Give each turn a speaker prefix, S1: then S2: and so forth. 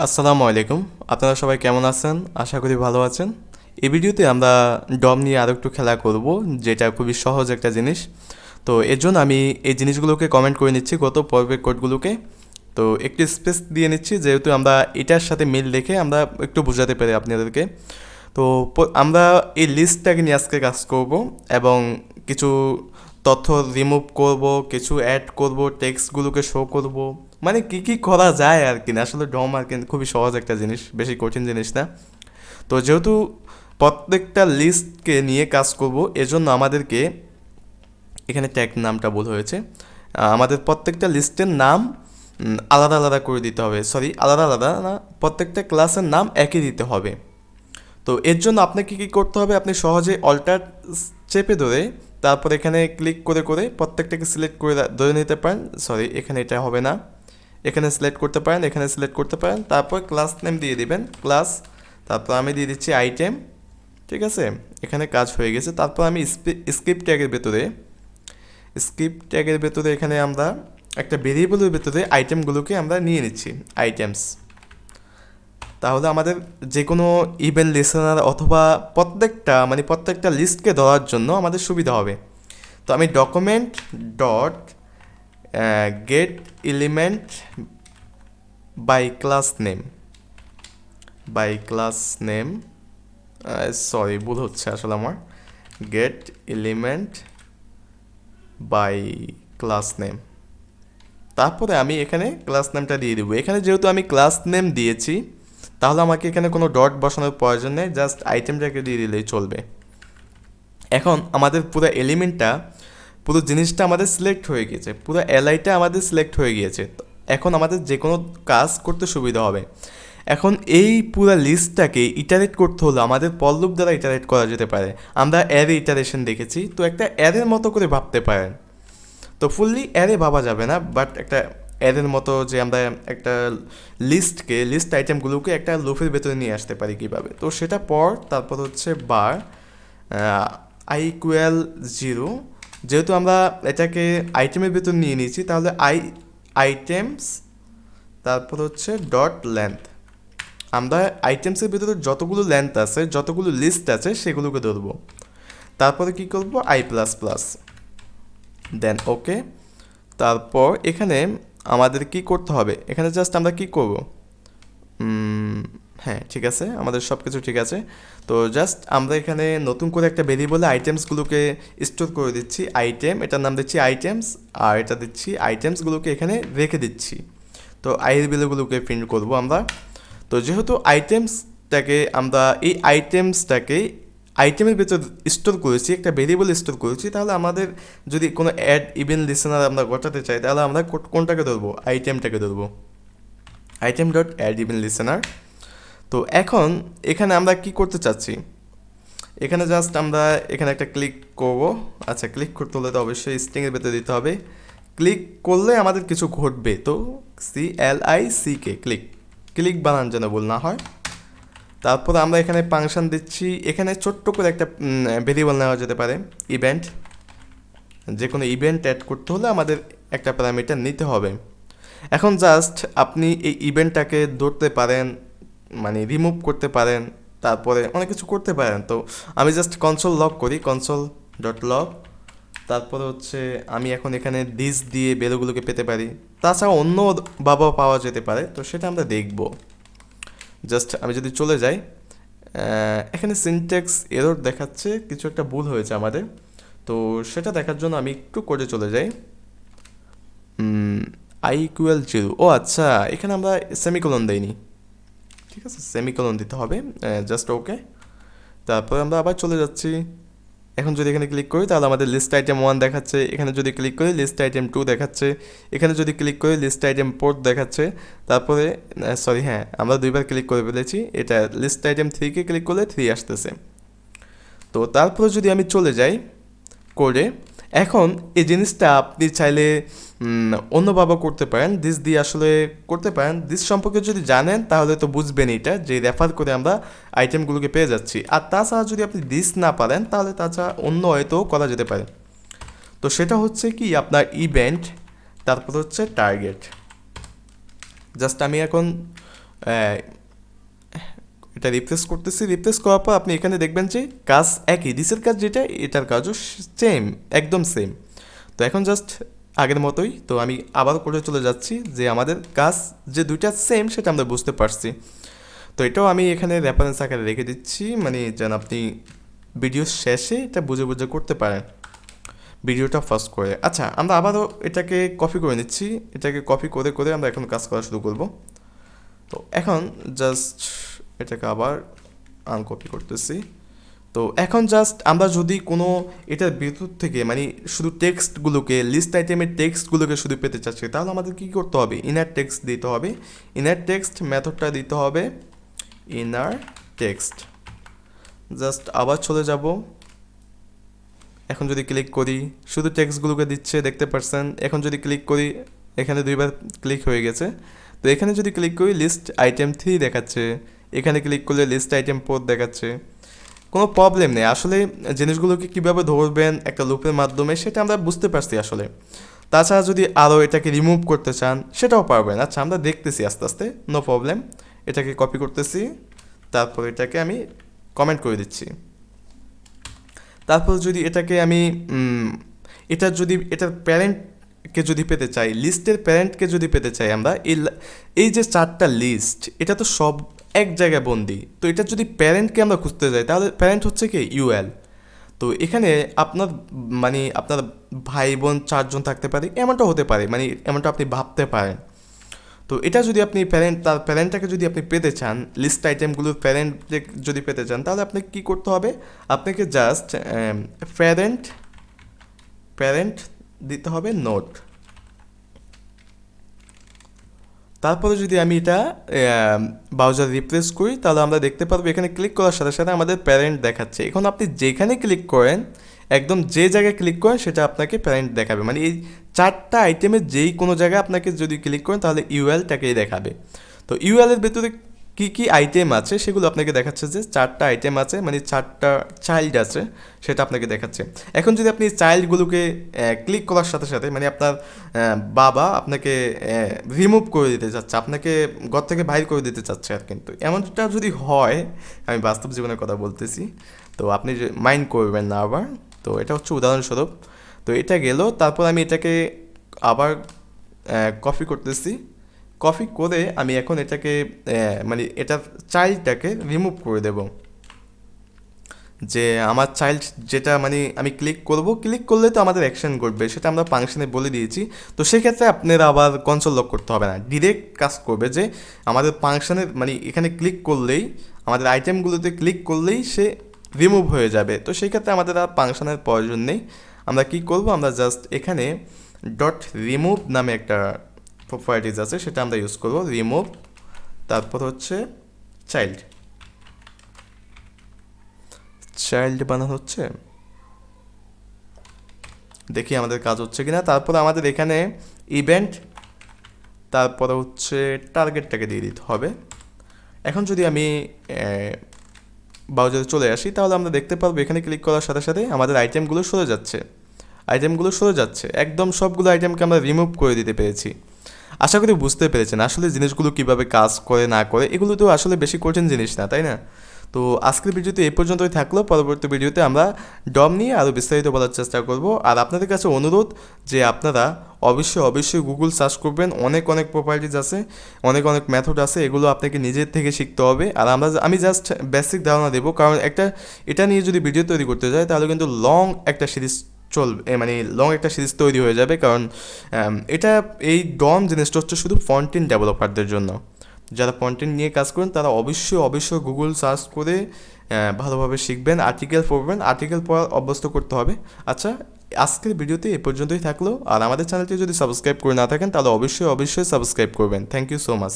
S1: আসসালামু আলাইকুম। আপনারা সবাই কেমন আছেন? আশা করি ভালো আছেন। এই ভিডিওতে আমরা ডম নিয়ে আরও একটু খেলা করব, যেটা খুবই সহজ একটা জিনিস। তো এর জন্য আমি এই জিনিসগুলোকে কমেন্ট করে নিচ্ছি, গত পর্বের কোডগুলোকে। তো একটু স্পেস দিয়ে নিচ্ছি, যেহেতু আমরা এটার সাথে মিল রেখে আমরা একটু বোঝাতে পারি আপনাদেরকে। তো আমরা এই লিস্টটাকে নিয়ে আজকে কাজ করব এবং কিছু তথ্য রিমুভ করব, কিছু অ্যাড করব, টেক্সটগুলোকে শো করব। মানে কি কি করা যায় আর কি না, আসলে ডম আর কি খুবই সহজ একটা জিনিস, বেশি কঠিন জিনিস না। তো যেহেতু প্রত্যেকটা লিস্টকে নিয়ে কাজ করব, এজন্য আমাদেরকে এখানে ট্যাগ নামটা ভুল হয়েছে। আমাদের প্রত্যেকটা লিস্টের নাম আলাদা আলাদা করে দিতে হবে, সরি আলাদা আলাদা না, প্রত্যেকটা ক্লাসের নাম একই দিতে হবে। তো এর জন্য আপনাকে কী করতে হবে, আপনি সহজে অল্টার চেপে ধরে তারপর এখানে ক্লিক করে করে প্রত্যেকটাকে সিলেক্ট করে ধরে নিতে পারেন। সরি, এখানে এটা হবে না, এখানে সিলেক্ট করতে পারেন, এখানে সিলেক্ট করতে পারেন, তারপর ক্লাস নেম দিয়ে দিবেন ক্লাস, তারপর আমি দিয়ে দিচ্ছি আইটেম। ঠিক আছে, এখানে কাজ হয়ে গেছে। তারপর আমি স্ক্রিপ্ট ট্যাগের ভেতরে এখানে আমরা একটা ভেরিয়েবলের ভেতরে আইটেমগুলোকে আমরা নিয়ে নিচ্ছি, আইটেমস। তাহলে আমাদের যে কোনো ইভেন্ট লিসেনার অথবা প্রত্যেকটা লিস্টকে ধরার জন্য আমাদের সুবিধা হবে। তো আমি document dot get element by class name, sorry ভুল হচ্ছে আসলে আমার, get element by class name. তারপরে আমি এখানে ক্লাস নেমটা দিয়ে দেবো। এখানে যেহেতু আমি ক্লাস নেম দিয়েছি, তাহলে আমাকে এখানে কোনো ডট বসানোর প্রয়োজন নেই, জাস্ট আইটেমটাকে দিয়ে দিলেই চলবে। এখন আমাদের পুরো জিনিসটা আমাদের সিলেক্ট হয়ে গিয়েছে, পুরো এলআইটা আমাদের সিলেক্ট হয়ে গিয়েছে। এখন আমাদের যে কোনো কাজ করতে সুবিধা হবে। এখন এই পুরো লিস্টটাকে ইটারেট করতে হলে আমাদের ফর লুপ দ্বারা ইটারেট করা যেতে পারে। আমরা অ্যারে ইটারেশন দেখেছি, তো একটা অ্যারের মতো করে ভাবতে পারেন। তো ফুললি অ্যারে ভাবা যাবে না, বাট একটা অ্যারের মতো যে আমরা একটা লিস্ট আইটেমগুলোকে একটা লুপের ভেতরে নিয়ে আসতে পারি কীভাবে, তো সেটা তারপর হচ্ছে বার i=0। যেহেতু আমরা এটাকে আইটেমের ভেতর নিয়ে নিয়েছি, তাহলে আইটেমস তারপর হচ্ছে ডট লেন্থ। আমরা আইটেমসের ভিতরে যতগুলো লেন্থ আছে, যতগুলো লিস্ট আছে, সেগুলোকে ধরবো। তারপরে কি করব, i++, দেন ওকে। তারপর এখানে আমাদের কি করতে হবে, এখানে জাস্ট আমরা কি করব, হ্যাঁ ঠিক আছে, আমাদের সব কিছু ঠিক আছে। তো জাস্ট আমরা এখানে নতুন করে একটা ভেরিয়েবলে আইটেমসগুলোকে স্টোর করে দিচ্ছি, আইটেম, এটার নাম দিচ্ছি আইটেমস, আর এটা দিচ্ছি আইটেমসগুলোকে এখানে রেখে দিচ্ছি। তো আইয়ের ভ্যালুগুলোকে প্রিন্ট করব আমরা। তো যেহেতু এই আইটেমসটাকে আইটেমের ভেতর স্টোর করেছি, একটা ভেরিয়েবল স্টোর করেছি, তাহলে আমাদের যদি কোনো অ্যাড ইভেন্ট লিসেনার আমরা ঘটাতে চাই, তাহলে আমরা কোনটাকে ধরবো, আইটেমটাকে ধরবো, item dot add event listener. তো এখন এখানে আমরা কি করতে চাচ্ছি, এখানে জাস্ট আমরা এখানে একটা ক্লিক করব। আচ্ছা, ক্লিক করতে হলে তো অবশ্যই স্ট্রিংয়ের ভেতরে দিতে হবে। ক্লিক করলে আমাদের কিছু ঘটবে, তো CLICK, ক্লিক বানান যেন ভুল না হয়। তারপর আমরা এখানে ফাংশন দিচ্ছি, এখানে ছোট্ট করে একটা ভেরিয়েবল নেওয়া যেতে পারে, ইভেন্ট। যে কোনো ইভেন্ট অ্যাড করতে হলে আমাদের একটা প্যারামিটার নিতে হবে। এখন জাস্ট আপনি এই ইভেন্টটাকে ধরতে পারেন, মানে রিমুভ করতে পারেন, তারপরে অনেক কিছু করতে পারেন। তো আমি জাস্ট কনসোল লগ করি, console.log। তারপরে হচ্ছে আমি এখন এখানে দিস দিয়ে ভ্যালুগুলোকে পেতে পারি, তাছাড়া অন্যভাবেও পাওয়া যেতে পারে, তো সেটা আমরা দেখব। জাস্ট আমি যদি চলে যাই, এখানে সিনট্যাক্স এরর দেখাচ্ছে, কিছু একটা ভুল হয়েছে আমাদের। তো সেটা দেখার জন্য আমি একটু করে চলে যাই, i=0। ও আচ্ছা, এখানে আমরা সেমিকোলন দেইনি, ঠিক আছে, সেমিকোলন দিতে হবে, জাস্ট ওকে। তারপর আমরা আবার চলে যাচ্ছি। এখন যদি এখানে ক্লিক করি, তাহলে আমাদের লিস্ট আইটেম 1 দেখাচ্ছে, এখানে যদি ক্লিক করি লিস্ট আইটেম 2 দেখাচ্ছে, এখানে যদি ক্লিক করি লিস্ট আইটেম 4 দেখাচ্ছে। তারপরে সরি, হ্যাঁ আমরা দুইবার ক্লিক করে ফেলেছি, এটা লিস্ট আইটেম 3কে ক্লিক করলে 3 আসতেছে। তো তারপরে যদি আমি চলে যাই করে, এখন এই জিনিসটা আপনি চাইলে অন্যভাবে করতে পারেন, দিস দিয়ে আসলে করতে পারেন। দিস সম্পর্কে যদি জানেন তাহলে তো বুঝবেন এটা, যে রেফার করে আমরা আইটেমগুলোকে পেয়ে যাচ্ছি। আর তাছাড়া যদি আপনি দিস না পারেন, তাহলে তাছাড়া অন্য হয়তো করা যেতে পারে। তো সেটা হচ্ছে কি, আপনার ইভেন্ট, তারপর হচ্ছে টার্গেট। জাস্ট আমি এখন এটা রিপ্লেস করতেছি, রিপ্লেস করার পর আপনি এখানে দেখবেন যে কাজ একই, দিসের কাজ যেটা এটার কাজও সেম, একদম সেম। তো এখন জাস্ট আগের মতোই, তো আমি আবার করে চলে যাচ্ছি যে আমাদের কাজ যে দুইটা সেম সেটা আমরা বুঝতে পারছি। তো এটাও আমি এখানে রেফারেন্স আকারে রেখে দিচ্ছি, মানে যেন আপনি ভিডিও শেষে এটা বুঝে বুঝে করতে পারেন ভিডিওটা ফার্স্ট করে। আচ্ছা, আমরা আবারও এটাকে কপি করে নিচ্ছি, এটাকে কপি করে করে আমরা এখন কাজ করা শুরু করব। তো এখন জাস্ট এটাকে আবার আনকপি করতেছি। তো এখন জাস্ট আমরা যদি কোনো এটার ভিতর থেকে মানে শুধু টেক্সটগুলোকে, লিস্ট আইটেমের টেক্সটগুলোকে শুধু পেতে চাচ্ছি, তাহলে আমাদের কী করতে হবে, ইনার টেক্সট দিতে হবে। ইনার টেক্সট মেথডটা দিতে হবে ইনার টেক্সট। জাস্ট আবার চলে যাব, এখন যদি ক্লিক করি শুধু টেক্সটগুলোকে দিচ্ছে, দেখতে পাচ্ছেন। এখন যদি ক্লিক করি, এখানে দুইবার ক্লিক হয়ে গেছে। তো এখানে যদি ক্লিক করি লিস্ট আইটেম 3 দেখাচ্ছে, এখানে ক্লিক করলে লিস্ট আইটেম 4 দেখাচ্ছে। কোনো প্রবলেম নেই আসলে, জিনিসগুলোকে কীভাবে ধরবেন একটা লুপের মাধ্যমে সেটা আমরা বুঝতে পারছি আসলে। তাছাড়া যদি আরও এটাকে রিমুভ করতে চান সেটাও পারবেন। আচ্ছা, আমরা দেখতেছি আস্তে আস্তে, নো প্রবলেম। এটাকে কপি করতেছি, তারপর এটাকে আমি কমেন্ট করে দিচ্ছি। তারপর যদি এটাকে আমি এটার যদি এটার প্যারেন্টকে যদি পেতে চাই, লিস্টের প্যারেন্টকে যদি পেতে চাই আমরা, এই যে 4টা লিস্ট এটা তো সব এক জায়গায় বন্দি। তো এটার যদি প্যারেন্টকে আমরা খুঁজতে যাই তাহলে প্যারেন্ট হচ্ছে কি ইউএল। তো এখানে আপনার মানে আপনার ভাই বোন 4জন থাকতে পারে, এমনটা হতে পারে, মানে এমনটা আপনি ভাবতে পারেন। তো এটা যদি আপনি তার প্যারেন্টটাকে যদি আপনি পেতে চান, লিস্ট আইটেমগুলোর প্যারেন্ট যদি পেতে চান, তাহলে আপনাকে কী করতে হবে, আপনাকে জাস্ট প্যারেন্ট দিতে হবে নোট। তারপরে যদি আমি এটা ব্রাউজার রিপ্লেস করি, তাহলে আমরা দেখতে পারবো এখানে ক্লিক করার সাথে সাথে আমাদের প্যারেন্ট দেখাচ্ছে। এখন আপনি যেখানে ক্লিক করেন, একদম যে জায়গায় ক্লিক করেন সেটা আপনাকে প্যারেন্ট দেখাবে, মানে এই 4টা আইটেমের যেই কোনো জায়গায় আপনাকে যদি ক্লিক করেন তাহলে ইউএলটাকেই দেখাবে। তো ইউএলের ভেতরে কী কী আইটেম আছে সেগুলো আপনাকে দেখাচ্ছে, যে 4টা আইটেম আছে, মানে 4টা চাইল্ড আছে, সেটা আপনাকে দেখাচ্ছে। এখন যদি আপনি চাইল্ডগুলোকে ক্লিক করার সাথে সাথে, মানে আপনার বাবা আপনাকে রিমুভ করে দিতে চাচ্ছে, আপনাকে ঘর থেকে বাইর করে দিতে চাচ্ছে, আর কিন্তু এমনটা যদি হয়, আমি বাস্তব জীবনের কথা বলতেছি, তো আপনি মাইন্ড করবেন না আবার। তো এটা হচ্ছে উদাহরণস্বরূপ। তো এটা গেল, তারপর আমি এটাকে আবার কপি করতেছি। কপি করে আমি এখন এটাকে মানে এটার চাইল্ডটাকে রিমুভ করে দেব, যে আমার চাইল্ড যেটা মানে আমি ক্লিক করব, ক্লিক করলে তো আমাদের অ্যাকশন ঘটবে, সেটা আমরা ফাংশনে বলে দিয়েছি। তো সেক্ষেত্রে আপনারা আবার কনসোল লক করতে হবে না, ডিরেক্ট কাজ করবে, যে আমাদের ফাংশনের মানে এখানে ক্লিক করলেই, আমাদের আইটেমগুলোতে ক্লিক করলেই সে রিমুভ হয়ে যাবে। তো সেই ক্ষেত্রে আমাদের আর ফাংশনের প্রয়োজন নেই। আমরা কি করব, আমরা জাস্ট এখানে ডট রিমুভ নামে একটা প্রপার্টিজ আছে, সেটা আমরা ইউজ করব, রিমুভ, তারপর হচ্ছে চাইল্ড বানানো হচ্ছে, দেখি আমাদের কাজ হচ্ছে কিনা। তারপর আমাদের এখানে ইভেন্ট, তারপরে হচ্ছে টার্গেটটাকে দিয়ে দিতে হবে। এখন যদি আমি ব্রাউজারে চলে আসি, তাহলে আমরা দেখতে পারবো এখানে ক্লিক করার সাথে সাথে আমাদের আইটেমগুলো সরে যাচ্ছে, একদম সবগুলো আইটেমকে আমরা রিমুভ করে দিতে পেরেছি। আশা করি বুঝতে পেরেছেন আসলে জিনিসগুলো কিভাবে কাজ করে না করে, এগুলো তো আসলে বেশি কঠিন জিনিস না, তাই না? তো আজকের ভিডিওতে এই পর্যন্তই থাকলো, পরবর্তী ভিডিওতে আমরা ডম নিয়ে আরও বিস্তারিত বলার চেষ্টা করব। আর আপনাদের কাছে অনুরোধ যে আপনারা অবশ্যই গুগল সার্চ করবেন, অনেক প্রপার্টিজ আছে, অনেক মেথড আছে, এগুলো আপনাকে নিজের থেকে শিখতে হবে। আর আমি জাস্ট বেসিক ধারণা দেবো, কারণ এটা নিয়ে যদি ভিডিও তৈরি করতে যায় তাহলে কিন্তু লং একটা সিরিজ মানে লং একটা সিরিজ তৈরি হয়ে যাবে, কারণ এই ডম জিনিসটা হচ্ছে শুধু ফ্রন্ট এন্ড ডেভেলপারদের জন্য। যারা কন্টেন্ট নিয়ে কাজ করেন তারা অবশ্যই গুগল সার্চ করে ভালোভাবে শিখবেন, আর্টিকেল পড়বেন, আর্টিকেল পড়ার অভ্যস্ত করতে হবে। আচ্ছা, আজকের ভিডিওতে এ পর্যন্তই থাকলো। আর আমাদের চ্যানেলটি যদি সাবস্ক্রাইব করে না থাকেন তাহলে অবশ্যই সাবস্ক্রাইব করবেন। Thank you so much.